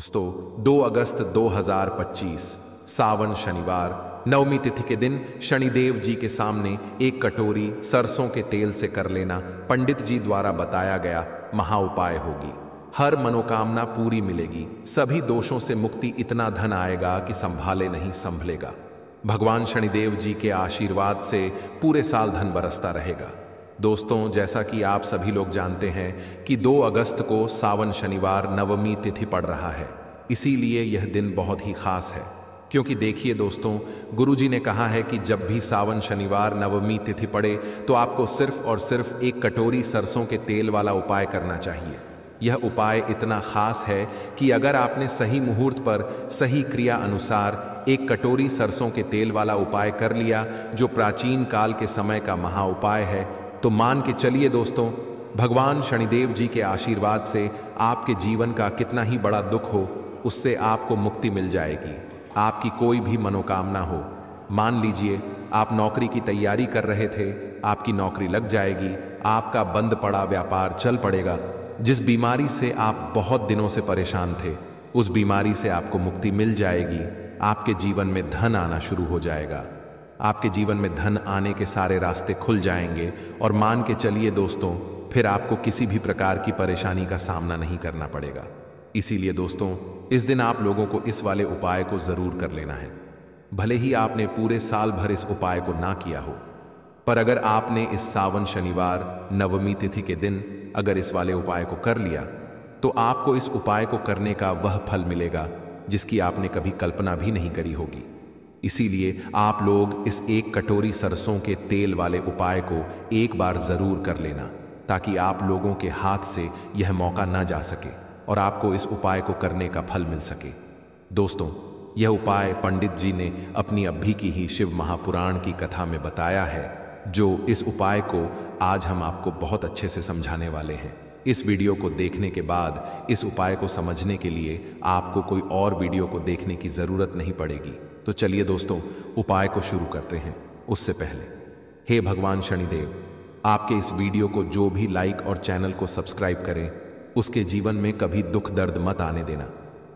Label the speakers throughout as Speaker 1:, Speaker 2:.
Speaker 1: दोस्तों 2 अगस्त 2025 सावन शनिवार नवमी तिथि के दिन शनिदेव जी के सामने एक कटोरी सरसों के तेल से कर लेना पंडित जी द्वारा बताया गया महा उपाय होगी। हर मनोकामना पूरी मिलेगी, सभी दोषों से मुक्ति, इतना धन आएगा कि संभाले नहीं संभलेगा। भगवान शनिदेव जी के आशीर्वाद से पूरे साल धन बरसता रहेगा। दोस्तों, जैसा कि आप सभी लोग जानते हैं कि 2 अगस्त को सावन शनिवार नवमी तिथि पड़ रहा है, इसीलिए यह दिन बहुत ही खास है। क्योंकि देखिए दोस्तों, गुरुजी ने कहा है कि जब भी सावन शनिवार नवमी तिथि पड़े तो आपको सिर्फ और सिर्फ एक कटोरी सरसों के तेल वाला उपाय करना चाहिए। यह उपाय इतना खास है कि अगर आपने सही मुहूर्त पर सही क्रिया अनुसार एक कटोरी सरसों के तेल वाला उपाय कर लिया, जो प्राचीन काल के समय का महा उपाय है, तो मान के चलिए दोस्तों, भगवान शनिदेव जी के आशीर्वाद से आपके जीवन का कितना ही बड़ा दुख हो, उससे आपको मुक्ति मिल जाएगी। आपकी कोई भी मनोकामना हो, मान लीजिए आप नौकरी की तैयारी कर रहे थे, आपकी नौकरी लग जाएगी, आपका बंद पड़ा व्यापार चल पड़ेगा, जिस बीमारी से आप बहुत दिनों से परेशान थे, उस बीमारी से आपको मुक्ति मिल जाएगी। आपके जीवन में धन आना शुरू हो जाएगा, आपके जीवन में धन आने के सारे रास्ते खुल जाएंगे और मान के चलिए दोस्तों, फिर आपको किसी भी प्रकार की परेशानी का सामना नहीं करना पड़ेगा। इसीलिए दोस्तों, इस दिन आप लोगों को इस वाले उपाय को जरूर कर लेना है। भले ही आपने पूरे साल भर इस उपाय को ना किया हो, पर अगर आपने इस सावन शनिवार नवमी तिथि के दिन अगर इस वाले उपाय को कर लिया, तो आपको इस उपाय को करने का वह फल मिलेगा जिसकी आपने कभी कल्पना भी नहीं करी होगी। इसीलिए आप लोग इस एक कटोरी सरसों के तेल वाले उपाय को एक बार जरूर कर लेना, ताकि आप लोगों के हाथ से यह मौका ना जा सके और आपको इस उपाय को करने का फल मिल सके। दोस्तों, यह उपाय पंडित जी ने अपनी अभी की ही शिव महापुराण की कथा में बताया है, जो इस उपाय को आज हम आपको बहुत अच्छे से समझाने वाले हैं। इस वीडियो को देखने के बाद इस उपाय को समझने के लिए आपको कोई और वीडियो को देखने की जरूरत नहीं पड़ेगी। तो चलिए दोस्तों, उपाय को शुरू करते हैं। उससे पहले, हे भगवान शनिदेव, आपके इस वीडियो को जो भी लाइक और चैनल को सब्सक्राइब करें, उसके जीवन में कभी दुख दर्द मत आने देना।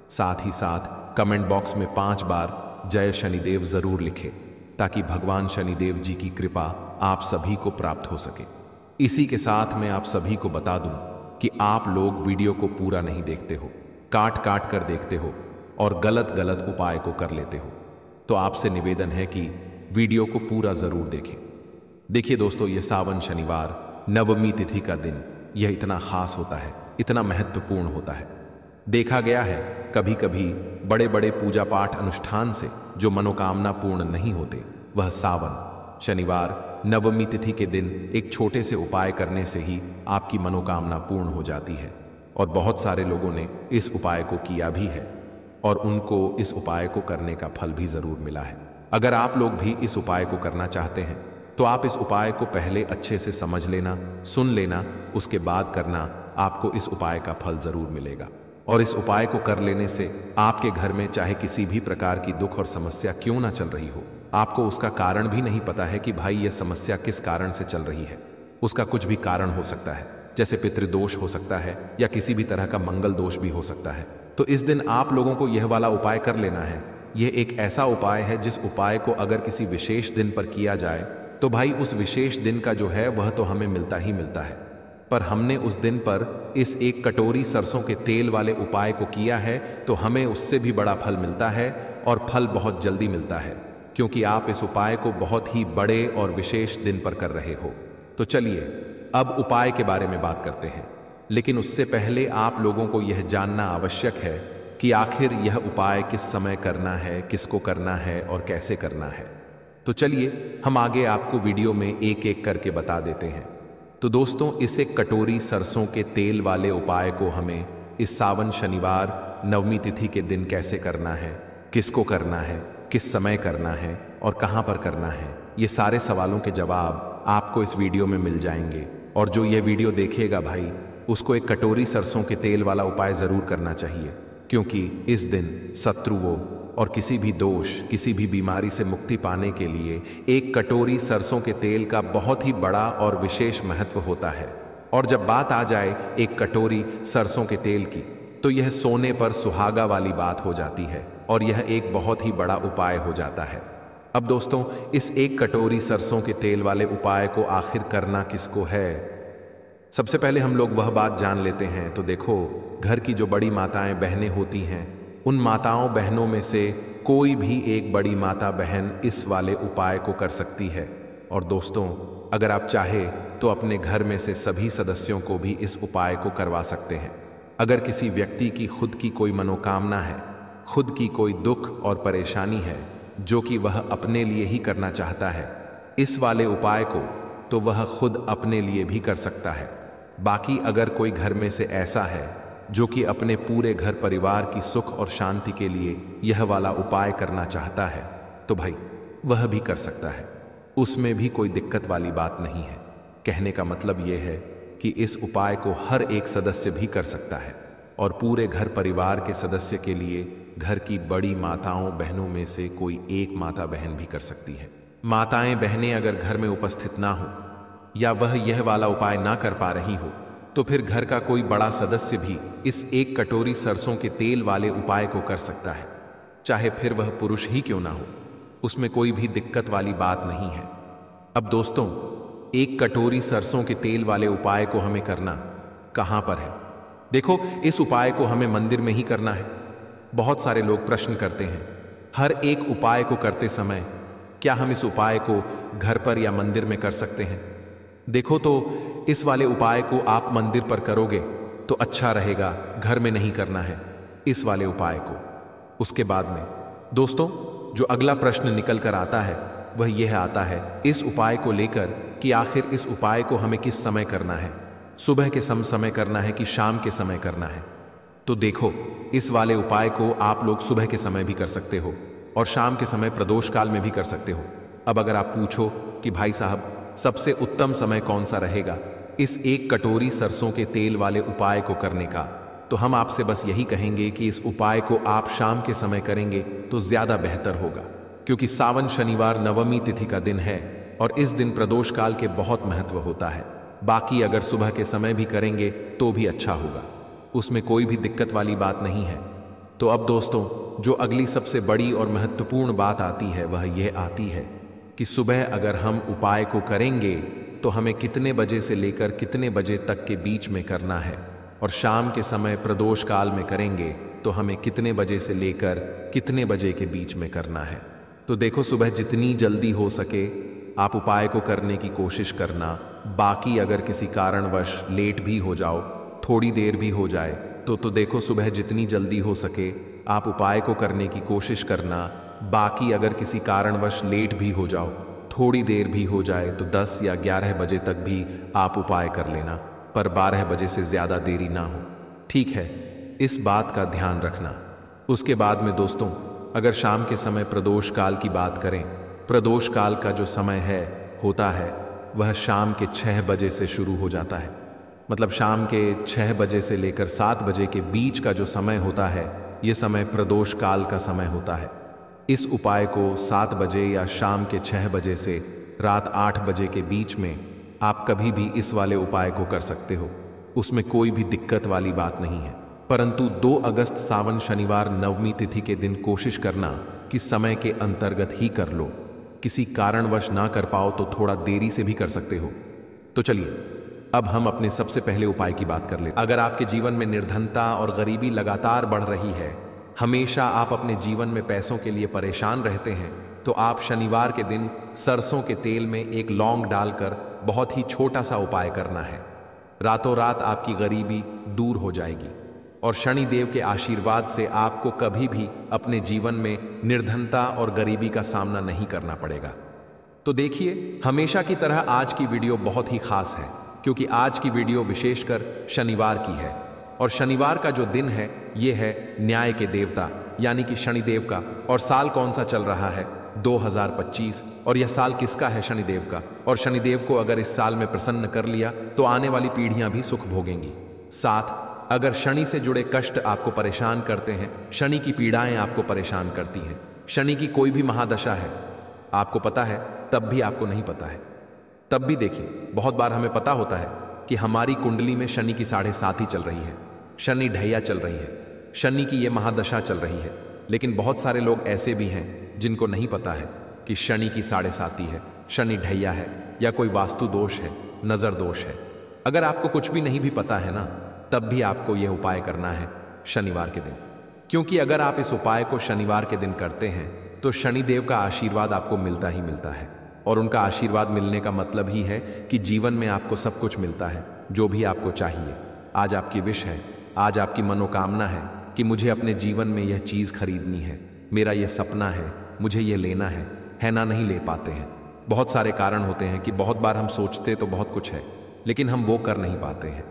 Speaker 1: साथ ही साथ कमेंट बॉक्स में 5 बार जय शनिदेव जरूर लिखें, ताकि भगवान शनिदेव जी की कृपा आप सभी को प्राप्त हो सके। इसी के साथ मैं आप सभी को बता दूं कि आप लोग वीडियो को पूरा नहीं देखते हो, काट काट कर देखते हो और गलत गलत उपाय को कर लेते हो। तो आपसे निवेदन है कि वीडियो को पूरा जरूर देखें। देखिए दोस्तों, यह सावन शनिवार नवमी तिथि का दिन यह इतना खास होता है, इतना महत्वपूर्ण होता है। देखा गया है कभी कभी बड़े बड़े पूजा पाठ अनुष्ठान से जो मनोकामना पूर्ण नहीं होते, वह सावन शनिवार नवमी तिथि के दिन एक छोटे से उपाय करने से ही आपकी मनोकामना पूर्ण हो जाती है। और बहुत सारे लोगों ने इस उपाय को किया भी है और उनको इस उपाय को करने का फल भी जरूर मिला है। अगर आप लोग भी इस उपाय को करना चाहते हैं, तो आप इस उपाय को पहले अच्छे से समझ लेना, सुन लेना, उसके बाद करना। आपको इस उपाय का फल जरूर मिलेगा। और इस उपाय को कर लेने से आपके घर में चाहे किसी भी प्रकार की दुख और समस्या क्यों ना चल रही हो, आपको उसका कारण भी नहीं पता है कि भाई यह समस्या किस कारण से चल रही है। उसका कुछ भी कारण हो सकता है, जैसे पितृदोष हो सकता है या किसी भी तरह का मंगल दोष भी हो सकता है। तो इस दिन आप लोगों को यह वाला उपाय कर लेना है। यह एक ऐसा उपाय है जिस उपाय को अगर किसी विशेष दिन पर किया जाए, तो भाई उस विशेष दिन का जो है वह तो हमें मिलता ही मिलता है। पर हमने उस दिन पर इस एक कटोरी सरसों के तेल वाले उपाय को किया है, तो हमें उससे भी बड़ा फल मिलता है और फल बहुत जल्दी मिलता है, क्योंकि आप इस उपाय को बहुत ही बड़े और विशेष दिन पर कर रहे हो। तो चलिए अब उपाय के बारे में बात करते हैं, लेकिन उससे पहले आप लोगों को यह जानना आवश्यक है कि आखिर यह उपाय किस समय करना है, किसको करना है और कैसे करना है। तो चलिए हम आगे आपको वीडियो में एक एक करके बता देते हैं। तो दोस्तों, इस एक कटोरी सरसों के तेल वाले उपाय को हमें इस सावन शनिवार नवमी तिथि के दिन कैसे करना है, किसको करना है, किस समय करना है और कहां पर करना है, ये सारे सवालों के जवाब आपको इस वीडियो में मिल जाएंगे। और जो ये वीडियो देखेगा भाई, उसको एक कटोरी सरसों के तेल वाला उपाय जरूर करना चाहिए, क्योंकि इस दिन शत्रुओं और किसी भी दोष, किसी भी बीमारी से मुक्ति पाने के लिए एक कटोरी सरसों के तेल का बहुत ही बड़ा और विशेष महत्व होता है। और जब बात आ जाए एक कटोरी सरसों के तेल की, तो यह सोने पर सुहागा वाली बात हो जाती है और यह एक बहुत ही बड़ा उपाय हो जाता है। अब दोस्तों, इस एक कटोरी सरसों के तेल वाले उपाय को आखिर करना किसको है? सबसे पहले हम लोग वह बात जान लेते हैं। तो देखो, घर की जो बड़ी माताएं बहनें होती हैं, उन माताओं बहनों में से कोई भी एक बड़ी माता बहन इस वाले उपाय को कर सकती है। और दोस्तों, अगर आप चाहे तो अपने घर में से सभी सदस्यों को भी इस उपाय को करवा सकते हैं। अगर किसी व्यक्ति की खुद की कोई मनोकामना है, खुद की कोई दुख और परेशानी है जो कि वह अपने लिए ही करना चाहता है, इस वाले उपाय को तो वह खुद अपने लिए भी कर सकता है। बाकी अगर कोई घर में से ऐसा है जो कि अपने पूरे घर परिवार की सुख और शांति के लिए यह वाला उपाय करना चाहता है, तो भाई वह भी कर सकता है। उसमें भी कोई दिक्कत वाली बात नहीं है। कहने का मतलब यह है कि इस उपाय को हर एक सदस्य भी कर सकता है और पूरे घर परिवार के सदस्य के लिए घर की बड़ी माताओं बहनों में से कोई एक माता बहन भी कर सकती है। माताएं बहनें अगर घर में उपस्थित ना हो या वह यह वाला उपाय ना कर पा रही हो, तो फिर घर का कोई बड़ा सदस्य भी इस एक कटोरी सरसों के तेल वाले उपाय को कर सकता है, चाहे फिर वह पुरुष ही क्यों ना हो। उसमें कोई भी दिक्कत वाली बात नहीं है। अब दोस्तों, एक कटोरी सरसों के तेल वाले उपाय को हमें करना कहां पर है? देखो, इस उपाय को हमें मंदिर में ही करना है। बहुत सारे लोग प्रश्न करते हैं, हर एक उपाय को करते समय क्या हम इस उपाय को घर पर या मंदिर में कर सकते हैं? देखो, तो इस वाले उपाय को आप मंदिर पर करोगे तो अच्छा रहेगा, घर में नहीं करना है इस वाले उपाय को। उसके बाद में दोस्तों, जो अगला प्रश्न निकल कर आता है वह यह आता है इस उपाय को लेकर कि आखिर इस उपाय को हमें किस समय करना है, सुबह के समय करना है कि शाम के समय करना है? तो देखो, इस वाले उपाय को आप लोग सुबह के समय भी कर सकते हो और शाम के समय प्रदोष काल में भी कर सकते हो। अब अगर आप पूछो कि भाई साहब सबसे उत्तम समय कौन सा रहेगा इस एक कटोरी सरसों के तेल वाले उपाय को करने का, तो हम आपसे बस यही कहेंगे कि इस उपाय को आप शाम के समय करेंगे तो ज्यादा बेहतर होगा, क्योंकि सावन शनिवार नवमी तिथि का दिन है और इस दिन प्रदोष काल के बहुत महत्व होता है। बाकी अगर सुबह के समय भी करेंगे तो भी अच्छा होगा, उसमें कोई भी दिक्कत वाली बात नहीं है। तो अब दोस्तों, जो अगली सबसे बड़ी और महत्वपूर्ण बात आती है वह यह आती है कि सुबह अगर हम उपाय को करेंगे तो हमें कितने बजे से लेकर कितने बजे तक के बीच में करना है, और शाम के समय प्रदोष काल में करेंगे तो हमें कितने बजे से लेकर कितने बजे के बीच में करना है। तो देखो, सुबह जितनी जल्दी हो सके आप उपाय को करने की कोशिश करना। बाकी अगर किसी कारणवश लेट भी हो जाओ, थोड़ी देर भी हो जाए, तो देखो सुबह जितनी जल्दी हो सके आप उपाय को करने की कोशिश करना। बाकी अगर किसी कारणवश लेट भी हो जाओ, थोड़ी देर भी हो जाए, तो 10 या 11 बजे तक भी आप उपाय कर लेना, पर 12 बजे से ज़्यादा देरी ना हो। ठीक है, इस बात का ध्यान रखना। उसके बाद में दोस्तों, अगर शाम के समय प्रदोष काल की बात करें, प्रदोष काल का जो समय होता है वह शाम के 6 बजे से शुरू हो जाता है। मतलब शाम के 6 बजे से लेकर 7 बजे के बीच का जो समय होता है, ये समय प्रदोष काल का समय होता है। इस उपाय को 7 बजे या शाम के 6 बजे से रात 8 बजे के बीच में आप कभी भी इस वाले उपाय को कर सकते हो, उसमें कोई भी दिक्कत वाली बात नहीं है। परंतु 2 अगस्त सावन शनिवार नवमी तिथि के दिन कोशिश करना कि समय के अंतर्गत ही कर लो। किसी कारणवश ना कर पाओ तो थोड़ा देरी से भी कर सकते हो। तो चलिए अब हम अपने सबसे पहले उपाय की बात कर लेते हैं। अगर आपके जीवन में निर्धनता और गरीबी लगातार बढ़ रही है, हमेशा आप अपने जीवन में पैसों के लिए परेशान रहते हैं, तो आप शनिवार के दिन सरसों के तेल में एक लौंग डालकर बहुत ही छोटा सा उपाय करना है। रातों रात आपकी गरीबी दूर हो जाएगी और शनिदेव के आशीर्वाद से आपको कभी भी अपने जीवन में निर्धनता और गरीबी का सामना नहीं करना पड़ेगा। तो देखिए, हमेशा की तरह आज की वीडियो बहुत ही खास है, क्योंकि आज की वीडियो विशेषकर शनिवार की है और शनिवार का जो दिन है ये है न्याय के देवता यानी कि शनिदेव का। और साल कौन सा चल रहा है? 2025। और यह साल किसका है? शनिदेव का। और शनिदेव को अगर इस साल में प्रसन्न कर लिया तो आने वाली पीढ़ियां भी सुख भोगेंगी। साथ अगर शनि से जुड़े कष्ट आपको परेशान करते हैं, शनि की पीड़ाएं आपको परेशान करती हैं, शनि की कोई भी महादशा है आपको पता है तब भी आपको नहीं पता है, तब भी देखिए बहुत बार हमें पता होता है कि हमारी कुंडली में शनि की 7.5 ही चल रही है, शनि ढैया चल रही है, शनि की ये महादशा चल रही है। लेकिन बहुत सारे लोग ऐसे भी हैं जिनको नहीं पता है कि शनि की साढ़े साती है, शनि ढैया है, या कोई वास्तु दोष है, नज़र दोष है। अगर आपको कुछ भी नहीं भी पता है ना, तब भी आपको यह उपाय करना है शनिवार के दिन, क्योंकि अगर आप इस उपाय को शनिवार के दिन करते हैं तो शनिदेव का आशीर्वाद आपको मिलता ही मिलता है। और उनका आशीर्वाद मिलने का मतलब ही है कि जीवन में आपको सब कुछ मिलता है जो भी आपको चाहिए। आज आपकी विश है, आज आपकी मनोकामना है कि मुझे अपने जीवन में यह चीज़ खरीदनी है, मेरा यह सपना है, मुझे यह लेना है ना, नहीं ले पाते हैं। बहुत सारे कारण होते हैं कि बहुत बार हम सोचते तो बहुत कुछ है, लेकिन हम वो कर नहीं पाते हैं।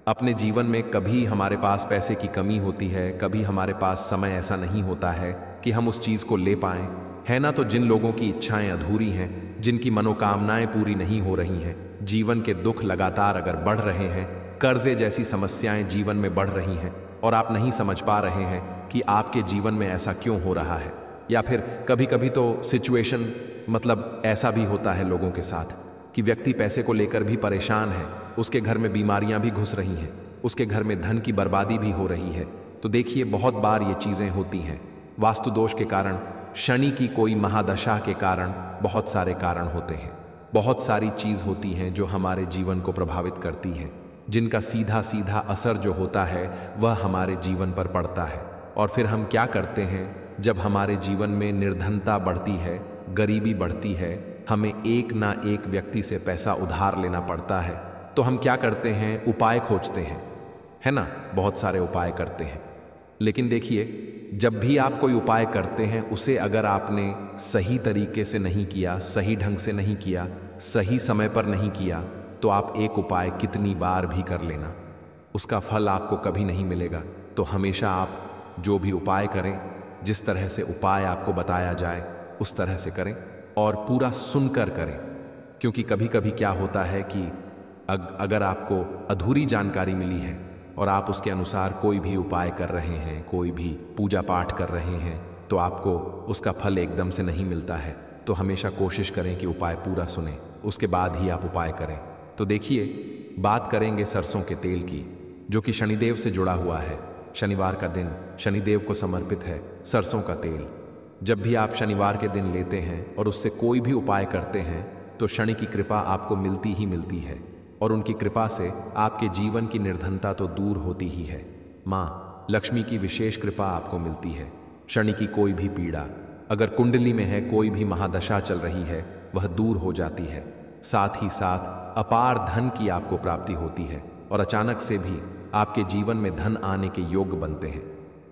Speaker 1: अपने जीवन में कभी हमारे पास पैसे की कमी होती है, कभी हमारे पास समय ऐसा नहीं होता है कि हम उस चीज़ को ले पाएं, है ना। तो जिन लोगों की इच्छाएं अधूरी हैं, जिनकी मनोकामनाएं पूरी नहीं हो रही हैं, जीवन के दुख लगातार अगर बढ़ रहे हैं, कर्जे जैसी समस्याएं जीवन में बढ़ रही हैं और आप नहीं समझ पा रहे हैं कि आपके जीवन में ऐसा क्यों हो रहा है, या फिर कभी कभी तो सिचुएशन मतलब ऐसा भी होता है लोगों के साथ कि व्यक्ति पैसे को लेकर भी परेशान है, उसके घर में बीमारियां भी घुस रही हैं, उसके घर में धन की बर्बादी भी हो रही है। तो देखिए, बहुत बार ये चीज़ें होती हैं वास्तु दोष के कारण, शनि की कोई महादशा के कारण। बहुत सारे कारण होते हैं, बहुत सारी चीज़ होती हैं जो हमारे जीवन को प्रभावित करती हैं, जिनका सीधा सीधा असर जो होता है वह हमारे जीवन पर पड़ता है। और फिर हम क्या करते हैं, जब हमारे जीवन में निर्धनता बढ़ती है, गरीबी बढ़ती है, हमें एक ना एक व्यक्ति से पैसा उधार लेना पड़ता है, तो हम क्या करते हैं, उपाय खोजते हैं, है ना। बहुत सारे उपाय करते हैं, लेकिन देखिए, जब भी आप कोई उपाय करते हैं उसे अगर आपने सही तरीके से नहीं किया, सही ढंग से नहीं किया, सही समय पर नहीं किया, तो आप एक उपाय कितनी बार भी कर लेना, उसका फल आपको कभी नहीं मिलेगा। तो हमेशा आप जो भी उपाय करें, जिस तरह से उपाय आपको बताया जाए उस तरह से करें और पूरा सुनकर करें। क्योंकि कभी कभी क्या होता है कि अगर आपको अधूरी जानकारी मिली है और आप उसके अनुसार कोई भी उपाय कर रहे हैं, कोई भी पूजा पाठ कर रहे हैं, तो आपको उसका फल एकदम से नहीं मिलता है। तो हमेशा कोशिश करें कि उपाय पूरा सुने, उसके बाद ही आप उपाय करें। तो देखिए, बात करेंगे सरसों के तेल की, जो कि शनिदेव से जुड़ा हुआ है। शनिवार का दिन शनिदेव को समर्पित है। सरसों का तेल जब भी आप शनिवार के दिन लेते हैं और उससे कोई भी उपाय करते हैं, तो शनि की कृपा आपको मिलती ही मिलती है, और उनकी कृपा से आपके जीवन की निर्धनता तो दूर होती ही है। माँ लक्ष्मी की विशेष कृपा आपको मिलती है। शनि की कोई भी पीड़ा अगर कुंडली में है, कोई भी महादशा चल रही है, वह दूर हो जाती है। साथ ही साथ अपार धन की आपको प्राप्ति होती है, और अचानक से भी आपके जीवन में धन आने के योग्य बनते हैं,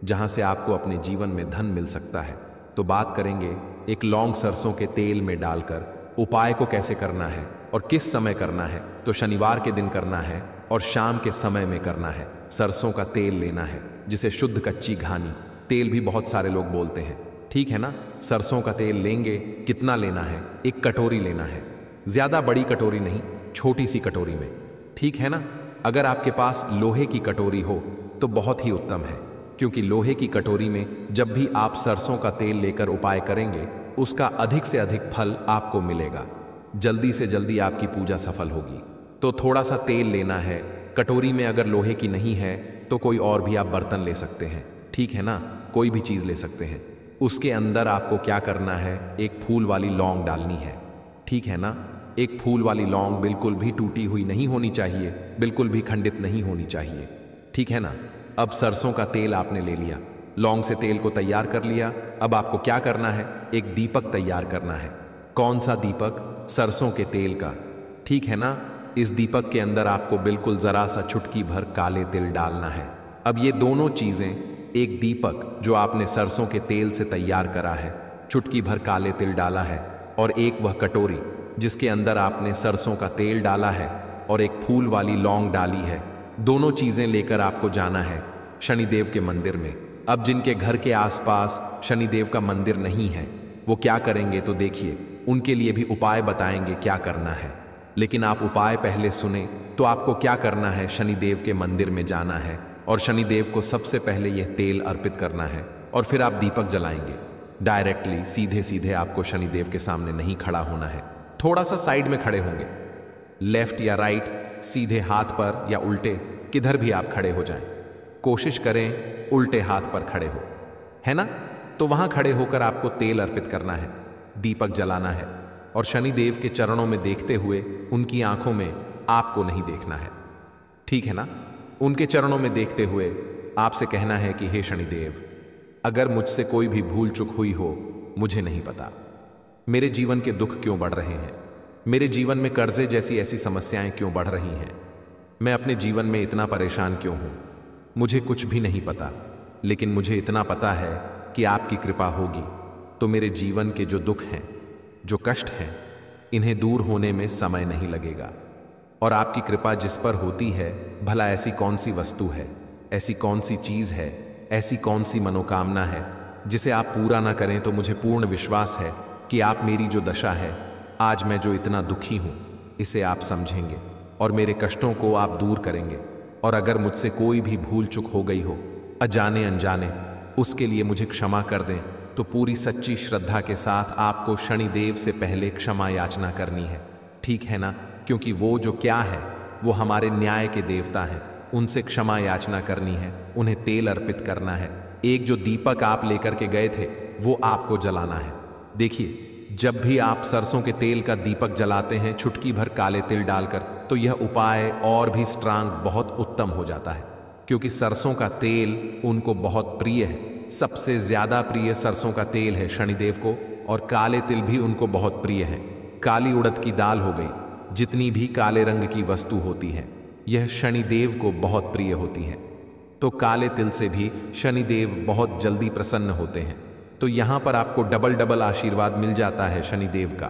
Speaker 1: जहां से आपको अपने जीवन में धन मिल सकता है। तो बात करेंगे एक लौंग सरसों के तेल में डालकर उपाय को कैसे करना है और किस समय करना है। तो शनिवार के दिन करना है और शाम के समय में करना है। सरसों का तेल लेना है, जिसे शुद्ध कच्ची घानी तेल भी बहुत सारे लोग बोलते हैं, ठीक है ना। सरसों का तेल लेंगे, कितना लेना है, एक कटोरी लेना है, ज्यादा बड़ी कटोरी नहीं, छोटी सी कटोरी में, ठीक है ना। अगर आपके पास लोहे की कटोरी हो तो बहुत ही उत्तम है, क्योंकि लोहे की कटोरी में जब भी आप सरसों का तेल लेकर उपाय करेंगे, उसका अधिक से अधिक फल आपको मिलेगा, जल्दी से जल्दी आपकी पूजा सफल होगी। तो थोड़ा सा तेल लेना है, कटोरी में अगर लोहे की नहीं है तो कोई और भी आप बर्तन ले सकते हैं, ठीक है ना, कोई भी चीज़ ले सकते हैं। उसके अंदर आपको क्या करना है, एक फूल वाली लौंग डालनी है, ठीक है ना। एक फूल वाली लौंग बिल्कुल भी टूटी हुई नहीं होनी चाहिए, बिल्कुल भी खंडित नहीं होनी चाहिए, ठीक है ना। अब सरसों का तेल आपने ले लिया, लौंग से तेल को तैयार कर लिया। अब आपको क्या करना है, एक दीपक तैयार करना है। कौन सा दीपक, सरसों के तेल का, ठीक है ना। इस दीपक के अंदर आपको बिल्कुल जरा सा चुटकी भर काले तिल डालना है। अब ये दोनों चीजें, एक दीपक जो आपने सरसों के तेल से तैयार करा है, चुटकी भर काले तिल डाला है, और एक वह कटोरी जिसके अंदर आपने सरसों का तेल डाला है और एक फूल वाली लौंग डाली है, दोनों चीजें लेकर आपको जाना है शनिदेव के मंदिर में। अब जिनके घर के आसपास शनिदेव का मंदिर नहीं है, वो क्या करेंगे, तो देखिए, उनके लिए भी उपाय बताएंगे क्या करना है। लेकिन आप उपाय पहले सुने, तो आपको क्या करना है, शनिदेव के मंदिर में जाना है और शनिदेव को सबसे पहले यह तेल अर्पित करना है, और फिर आप दीपक जलाएंगे। डायरेक्टली सीधे सीधे आपको शनिदेव के सामने नहीं खड़ा होना है, थोड़ा सा साइड में खड़े होंगे, लेफ्ट या राइट, सीधे हाथ पर या उल्टे, किधर भी आप खड़े हो जाएं, कोशिश करें उल्टे हाथ पर खड़े हो, है ना? तो वहां खड़े होकर आपको तेल अर्पित करना है, दीपक जलाना है और शनिदेव के चरणों में देखते हुए उनकी आंखों में आपको नहीं देखना है, ठीक है ना? उनके चरणों में देखते हुए आपसे कहना है कि हे शनिदेव, अगर मुझसे कोई भी भूल चूक हुई हो, मुझे नहीं पता। मेरे जीवन के दुख क्यों बढ़ रहे हैं? मेरे जीवन में कर्जे जैसी ऐसी समस्याएं क्यों बढ़ रही हैं? मैं अपने जीवन में इतना परेशान क्यों हूं? मुझे कुछ भी नहीं पता, लेकिन मुझे इतना पता है कि आपकी कृपा होगी तो मेरे जीवन के जो दुख हैं, जो कष्ट हैं, इन्हें दूर होने में समय नहीं लगेगा। और आपकी कृपा जिस पर होती है, भला ऐसी कौन सी वस्तु है, ऐसी कौन सी चीज है, ऐसी कौन सी मनोकामना है जिसे आप पूरा ना करें? तो मुझे पूर्ण विश्वास है कि आप मेरी जो दशा है, आज मैं जो इतना दुखी हूं, इसे आप समझेंगे और मेरे कष्टों को आप दूर करेंगे। और अगर मुझसे कोई भी भूल चूक हो गई हो, अजाने अनजाने, उसके लिए मुझे क्षमा कर दें। तो पूरी सच्ची श्रद्धा के साथ आपको शनिदेव से पहले क्षमा याचना करनी है, ठीक है ना? क्योंकि वो जो क्या है, वो हमारे न्याय के देवता हैं, उनसे क्षमा याचना करनी है, उन्हें तेल अर्पित करना है। एक जो दीपक आप लेकर के गए थे, वो आपको जलाना है। देखिए, जब भी आप सरसों के तेल का दीपक जलाते हैं चुटकी भर काले तिल डालकर, तो यह उपाय और भी स्ट्रांग, बहुत उत्तम हो जाता है। क्योंकि सरसों का तेल उनको बहुत प्रिय है, सबसे ज्यादा प्रिय सरसों का तेल है शनिदेव को, और काले तिल भी उनको बहुत प्रिय है। काली उड़द की दाल हो गई, जितनी भी काले रंग की वस्तु होती है, यह शनिदेव को बहुत प्रिय होती है। तो काले तिल से भी शनिदेव बहुत जल्दी प्रसन्न होते हैं। तो यहां पर आपको डबल डबल आशीर्वाद मिल जाता है शनिदेव का,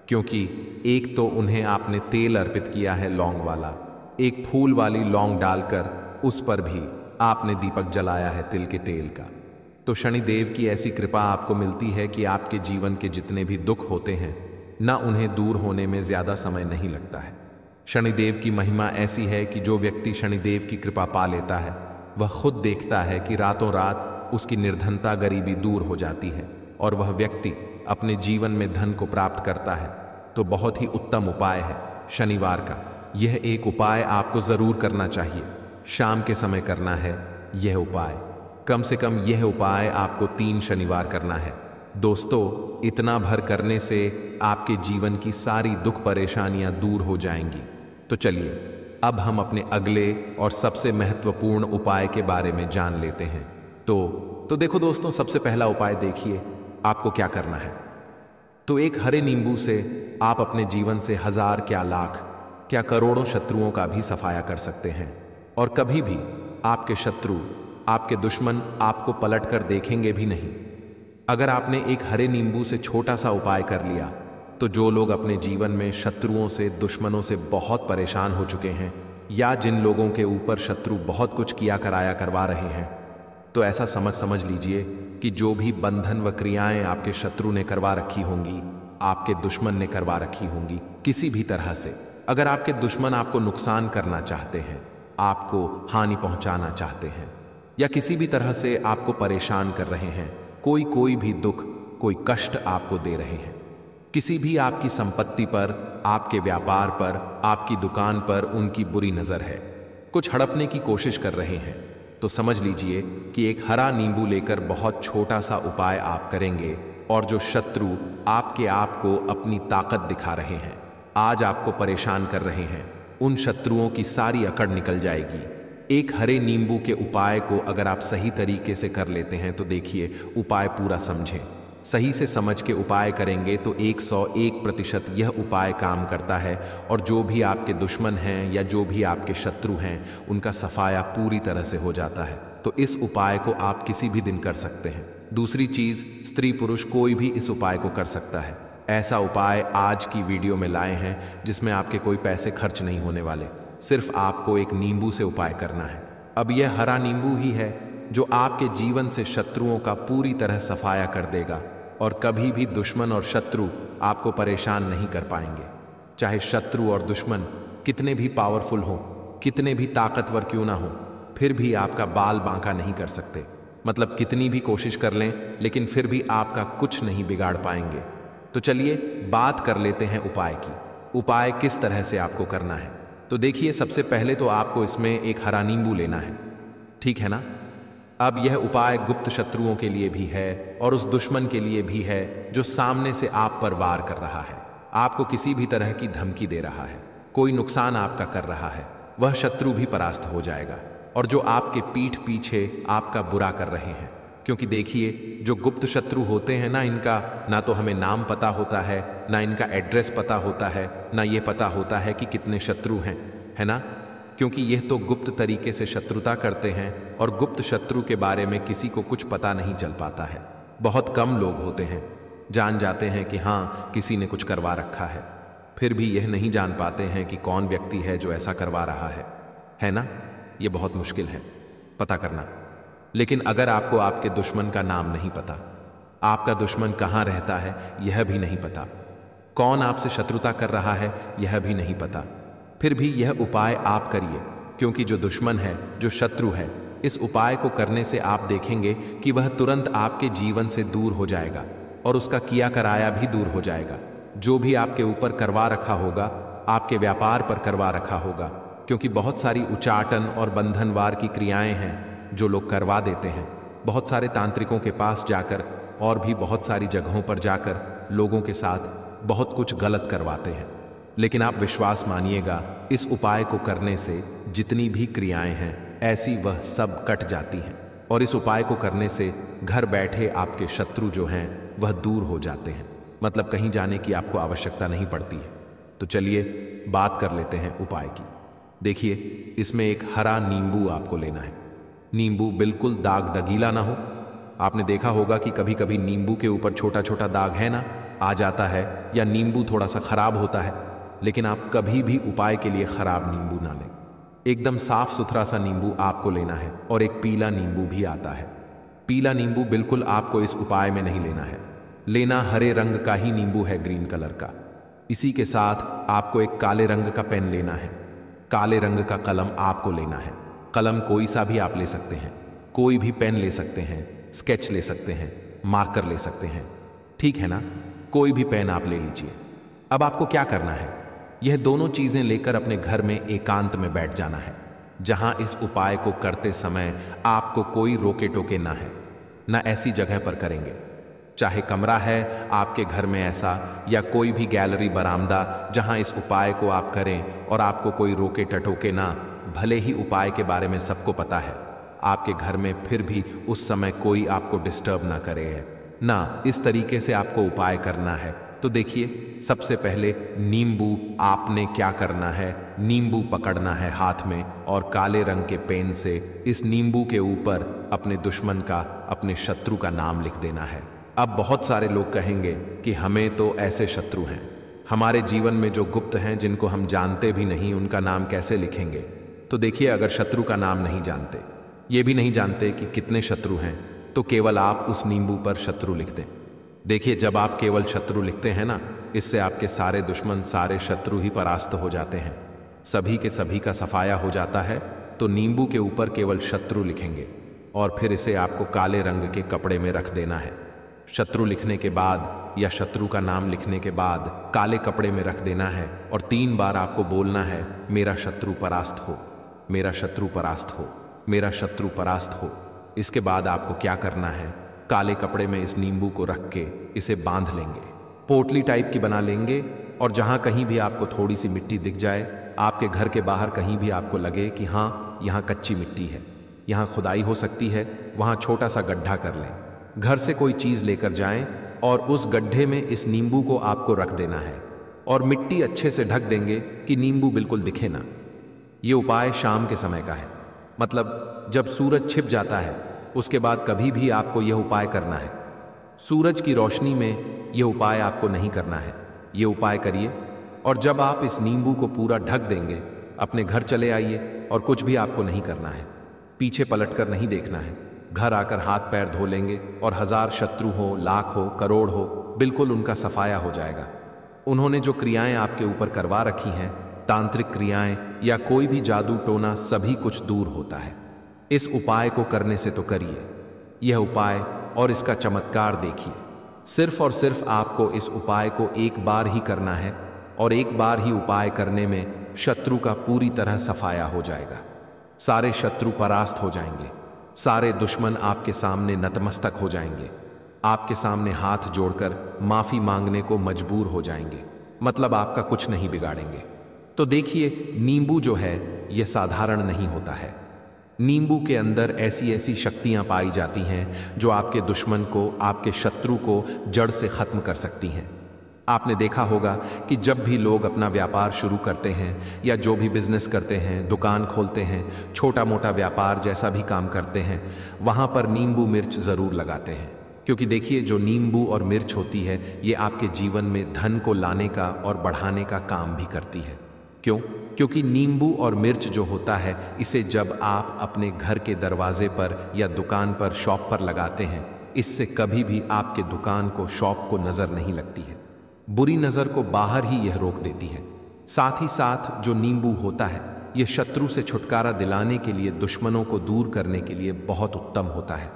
Speaker 1: क्योंकि एक तो उन्हें आपने तेल अर्पित किया है लौंग वाला, एक फूल वाली लौंग डालकर उस पर भी आपने दीपक जलाया है तिल के तेल का। तो शनिदेव की ऐसी कृपा आपको मिलती है कि आपके जीवन के जितने भी दुख होते हैं ना, उन्हें दूर होने में ज्यादा समय नहीं लगता है। शनिदेव की महिमा ऐसी है कि जो व्यक्ति शनिदेव की कृपा पा लेता है, वह खुद देखता है कि रातों रात उसकी निर्धनता, गरीबी दूर हो जाती है और वह व्यक्ति अपने जीवन में धन को प्राप्त करता है। तो बहुत ही उत्तम उपाय है शनिवार का। यह एक उपाय आपको जरूर करना चाहिए, शाम के समय करना है यह उपाय। कम से कम यह उपाय आपको 3 शनिवार करना है। दोस्तों, इतना भर करने से आपके जीवन की सारी दुख परेशानियां दूर हो जाएंगी। तो चलिए अब हम अपने अगले और सबसे महत्वपूर्ण उपाय के बारे में जान लेते हैं। तो देखो दोस्तों, सबसे पहला उपाय देखिए आपको क्या करना है। तो एक हरे नींबू से आप अपने जीवन से 1000 क्या लाख क्या करोड़ों शत्रुओं का भी सफाया कर सकते हैं। और कभी भी आपके शत्रु, आपके दुश्मन आपको पलट कर देखेंगे भी नहीं। अगर आपने एक हरे नींबू से छोटा सा उपाय कर लिया, तो जो लोग अपने जीवन में शत्रुओं से, दुश्मनों से बहुत परेशान हो चुके हैं, या जिन लोगों के ऊपर शत्रु बहुत कुछ किया कराया करवा रहे हैं, तो ऐसा समझ लीजिए कि जो भी बंधन व क्रियाएं आपके शत्रु ने करवा रखी होंगी, आपके दुश्मन ने करवा रखी होंगी किसी भी तरह से। अगर आपके दुश्मन आपको नुकसान करना चाहते हैं, आपको हानि पहुंचाना चाहते हैं, या किसी भी तरह से आपको परेशान कर रहे हैं, कोई भी दुख, कोई कष्ट आपको दे रहे हैं, किसी भी आपकी संपत्ति पर, आपके व्यापार पर, आपकी दुकान पर उनकी बुरी नजर है, कुछ हड़पने की कोशिश कर रहे हैं, तो समझ लीजिए कि एक हरा नींबू लेकर बहुत छोटा सा उपाय आप करेंगे, और जो शत्रु आपके आप को अपनी ताकत दिखा रहे हैं, आज आपको परेशान कर रहे हैं, उन शत्रुओं की सारी अकड़ निकल जाएगी। एक हरे नींबू के उपाय को अगर आप सही तरीके से कर लेते हैं, तो देखिए उपाय पूरा समझें, सही से समझ के उपाय करेंगे तो 101% यह उपाय काम करता है, और जो भी आपके दुश्मन हैं या जो भी आपके शत्रु हैं, उनका सफाया पूरी तरह से हो जाता है। तो इस उपाय को आप किसी भी दिन कर सकते हैं। दूसरी चीज, स्त्री पुरुष कोई भी इस उपाय को कर सकता है। ऐसा उपाय आज की वीडियो में लाए हैं जिसमें आपके कोई पैसे खर्च नहीं होने वाले, सिर्फ आपको एक नींबू से उपाय करना है। अब यह हरा नींबू ही है जो आपके जीवन से शत्रुओं का पूरी तरह सफाया कर देगा, और कभी भी दुश्मन और शत्रु आपको परेशान नहीं कर पाएंगे। चाहे शत्रु और दुश्मन कितने भी पावरफुल हों, कितने भी ताकतवर क्यों ना हो, फिर भी आपका बाल बांका नहीं कर सकते। मतलब कितनी भी कोशिश कर लें, लेकिन फिर भी आपका कुछ नहीं बिगाड़ पाएंगे। तो चलिए बात कर लेते हैं उपाय की। उपाय किस तरह से आपको करना है, तो देखिए सबसे पहले तो आपको इसमें एक हरा नींबू लेना है, ठीक है ना? अब यह उपाय गुप्त शत्रुओं के लिए भी है और उस दुश्मन के लिए भी है जो सामने से आप पर वार कर रहा है, आपको किसी भी तरह की धमकी दे रहा है, कोई नुकसान आपका कर रहा है, वह शत्रु भी परास्त हो जाएगा। और जो आपके पीठ पीछे आपका बुरा कर रहे हैं, क्योंकि देखिए जो गुप्त शत्रु होते हैं ना, इनका ना तो हमें नाम पता होता है, ना इनका एड्रेस पता होता है, ना ये पता होता है कि कितने शत्रु हैं, है ना? क्योंकि यह तो गुप्त तरीके से शत्रुता करते हैं और गुप्त शत्रु के बारे में किसी को कुछ पता नहीं चल पाता है। बहुत कम लोग होते हैं जान जाते हैं कि हाँ किसी ने कुछ करवा रखा है, फिर भी यह नहीं जान पाते हैं कि कौन व्यक्ति है जो ऐसा करवा रहा है ना? यह बहुत मुश्किल है पता करना। लेकिन अगर आपको आपके दुश्मन का नाम नहीं पता, आपका दुश्मन कहाँ रहता है यह भी नहीं पता, कौन आपसे शत्रुता कर रहा है यह भी नहीं पता, फिर भी यह उपाय आप करिए, क्योंकि जो दुश्मन है, जो शत्रु है, इस उपाय को करने से आप देखेंगे कि वह तुरंत आपके जीवन से दूर हो जाएगा और उसका किया कराया भी दूर हो जाएगा। जो भी आपके ऊपर करवा रखा होगा, आपके व्यापार पर करवा रखा होगा, क्योंकि बहुत सारी उचाटन और बंधनवार की क्रियाएं हैं जो लोग करवा देते हैं। बहुत सारे तांत्रिकों के पास जाकर और भी बहुत सारी जगहों पर जाकर लोगों के साथ बहुत कुछ गलत करवाते हैं। लेकिन आप विश्वास मानिएगा, इस उपाय को करने से जितनी भी क्रियाएं हैं ऐसी वह सब कट जाती हैं और इस उपाय को करने से घर बैठे आपके शत्रु जो हैं वह दूर हो जाते हैं। मतलब कहीं जाने की आपको आवश्यकता नहीं पड़ती है। तो चलिए बात कर लेते हैं उपाय की। देखिए, इसमें एक हरा नींबू आपको लेना है। नींबू बिल्कुल दाग दगीला ना हो। आपने देखा होगा कि कभी कभी नींबू के ऊपर छोटा छोटा दाग है ना, आ जाता है, या नींबू थोड़ा सा खराब होता है। लेकिन आप कभी भी उपाय के लिए खराब नींबू ना लें। एकदम साफ सुथरा सा नींबू आपको लेना है। और एक पीला नींबू भी आता है। पीला नींबू बिल्कुल आपको इस उपाय में नहीं लेना है। लेना हरे रंग का ही नींबू है, ग्रीन कलर का। इसी के साथ आपको एक काले रंग का पेन लेना है। काले रंग का कलम आपको लेना है। कलम कोई सा भी आप ले सकते हैं, कोई भी पेन ले सकते हैं, स्केच ले सकते हैं, मार्कर ले सकते हैं, ठीक है ना? कोई भी पेन आप ले लीजिए। अब आपको क्या करना है, यह दोनों चीजें लेकर अपने घर में एकांत में बैठ जाना है, जहां इस उपाय को करते समय आपको कोई रोके टोके ना है, ना ऐसी जगह पर करेंगे। चाहे कमरा है आपके घर में ऐसा, या कोई भी गैलरी बरामदा जहां इस उपाय को आप करें और आपको कोई रोके टटोके ना। भले ही उपाय के बारे में सबको पता है आपके घर में, फिर भी उस समय कोई आपको डिस्टर्ब ना करे है ना। इस तरीके से आपको उपाय करना है। तो देखिए, सबसे पहले नींबू आपने क्या करना है, नींबू पकड़ना है हाथ में और काले रंग के पेन से इस नींबू के ऊपर अपने दुश्मन का, अपने शत्रु का नाम लिख देना है। अब बहुत सारे लोग कहेंगे कि हमें तो ऐसे शत्रु हैं, हमारे जीवन में जो गुप्त हैं, जिनको हम जानते भी नहीं, उनका नाम कैसे लिखेंगे? तो देखिए, अगर शत्रु का नाम नहीं जानते, ये भी नहीं जानते कि कितने शत्रु हैं, तो केवल आप उस नींबू पर शत्रु लिख दें। देखिए, जब आप केवल शत्रु लिखते हैं ना, इससे आपके सारे दुश्मन, सारे शत्रु ही परास्त हो जाते हैं, सभी के सभी का सफाया हो जाता है। तो नींबू के ऊपर केवल शत्रु लिखेंगे और फिर इसे आपको काले रंग के कपड़े में रख देना है। शत्रु लिखने के बाद या शत्रु का नाम लिखने के बाद काले कपड़े में रख देना है और 3 बार आपको बोलना है, मेरा शत्रु परास्त हो, मेरा शत्रु परास्त हो, मेरा शत्रु परास्त हो। इसके बाद आपको क्या करना है, काले कपड़े में इस नींबू को रख के इसे बांध लेंगे, पोटली टाइप की बना लेंगे। और जहां कहीं भी आपको थोड़ी सी मिट्टी दिख जाए, आपके घर के बाहर कहीं भी आपको लगे कि हाँ यहाँ कच्ची मिट्टी है, यहाँ खुदाई हो सकती है, वहाँ छोटा सा गड्ढा कर लें। घर से कोई चीज़ लेकर जाएं और उस गड्ढे में इस नींबू को आपको रख देना है और मिट्टी अच्छे से ढक देंगे कि नींबू बिल्कुल दिखे ना। ये उपाय शाम के समय का है, मतलब जब सूरज छिप जाता है उसके बाद कभी भी आपको यह उपाय करना है। सूरज की रोशनी में यह उपाय आपको नहीं करना है। ये उपाय करिए और जब आप इस नींबू को पूरा ढक देंगे, अपने घर चले आइए और कुछ भी आपको नहीं करना है, पीछे पलटकर नहीं देखना है। घर आकर हाथ पैर धो लेंगे और 1000 शत्रु हो, लाख हो, करोड़ हो, बिल्कुल उनका सफाया हो जाएगा। उन्होंने जो क्रियाएं आपके ऊपर करवा रखी हैं, तांत्रिक क्रियाएं या कोई भी जादू टोना, सभी कुछ दूर होता है। इस उपाय को करने से तो करिए यह उपाय और इसका चमत्कार देखिए। सिर्फ और सिर्फ आपको इस उपाय को एक बार ही करना है और एक बार ही उपाय करने में शत्रु का पूरी तरह सफाया हो जाएगा। सारे शत्रु परास्त हो जाएंगे, सारे दुश्मन आपके सामने नतमस्तक हो जाएंगे, आपके सामने हाथ जोड़कर माफी मांगने को मजबूर हो जाएंगे, मतलब आपका कुछ नहीं बिगाड़ेंगे। तो देखिए, नींबू जो है यह साधारण नहीं होता है। नींबू के अंदर ऐसी ऐसी शक्तियां पाई जाती हैं जो आपके दुश्मन को, आपके शत्रु को जड़ से खत्म कर सकती हैं। आपने देखा होगा कि जब भी लोग अपना व्यापार शुरू करते हैं या जो भी बिजनेस करते हैं, दुकान खोलते हैं, छोटा मोटा व्यापार जैसा भी काम करते हैं, वहां पर नींबू मिर्च जरूर लगाते हैं। क्योंकि देखिए, जो नींबू और मिर्च होती है ये आपके जीवन में धन को लाने का और बढ़ाने का काम भी करती है। क्यों? क्योंकि नींबू और मिर्च जो होता है, इसे जब आप अपने घर के दरवाजे पर या दुकान पर, शॉप पर लगाते हैं, इससे कभी भी आपके दुकान को, शॉप को नजर नहीं लगती है। बुरी नजर को बाहर ही यह रोक देती है। साथ ही साथ जो नींबू होता है यह शत्रु से छुटकारा दिलाने के लिए, दुश्मनों को दूर करने के लिए बहुत उत्तम होता है।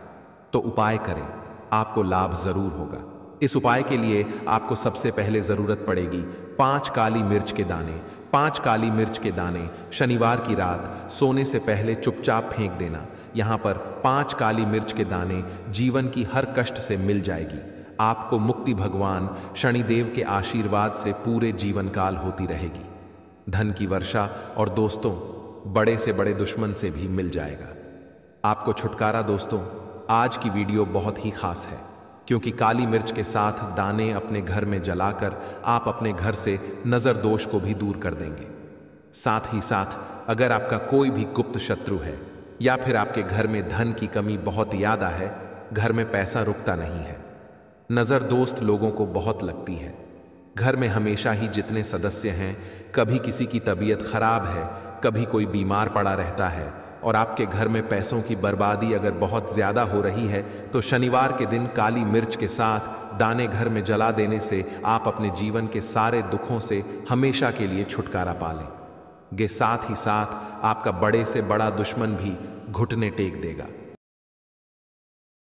Speaker 1: तो उपाय करें, आपको लाभ जरूर होगा। इस उपाय के लिए आपको सबसे पहले जरूरत पड़ेगी 5 काली मिर्च के दाने। 5 काली मिर्च के दाने शनिवार की रात सोने से पहले चुपचाप फेंक देना। यहाँ पर 5 काली मिर्च के दाने जीवन की हर कष्ट से मिल जाएगी। आपको मुक्ति भगवान शनिदेव के आशीर्वाद से पूरे जीवन काल होती रहेगी। धन की वर्षा और दोस्तों, बड़े से बड़े दुश्मन से भी मिल जाएगा आपको छुटकारा। दोस्तों, आज की वीडियो बहुत ही खास है क्योंकि काली मिर्च के साथ दाने अपने घर में जलाकर आप अपने घर से नजर दोष को भी दूर कर देंगे। साथ ही साथ अगर आपका कोई भी गुप्त शत्रु है या फिर आपके घर में धन की कमी बहुत ज्यादा है, घर में पैसा रुकता नहीं है, नजर दोस्त लोगों को बहुत लगती है, घर में हमेशा ही जितने सदस्य हैं, कभी किसी की तबीयत खराब है, कभी कोई बीमार पड़ा रहता है और आपके घर में पैसों की बर्बादी अगर बहुत ज्यादा हो रही है, तो शनिवार के दिन काली मिर्च के साथ दाने घर में जला देने से आप अपने जीवन के सारे दुखों से हमेशा के लिए छुटकारा पा लेंगे। साथ ही साथ आपका बड़े से बड़ा दुश्मन भी घुटने टेक देगा।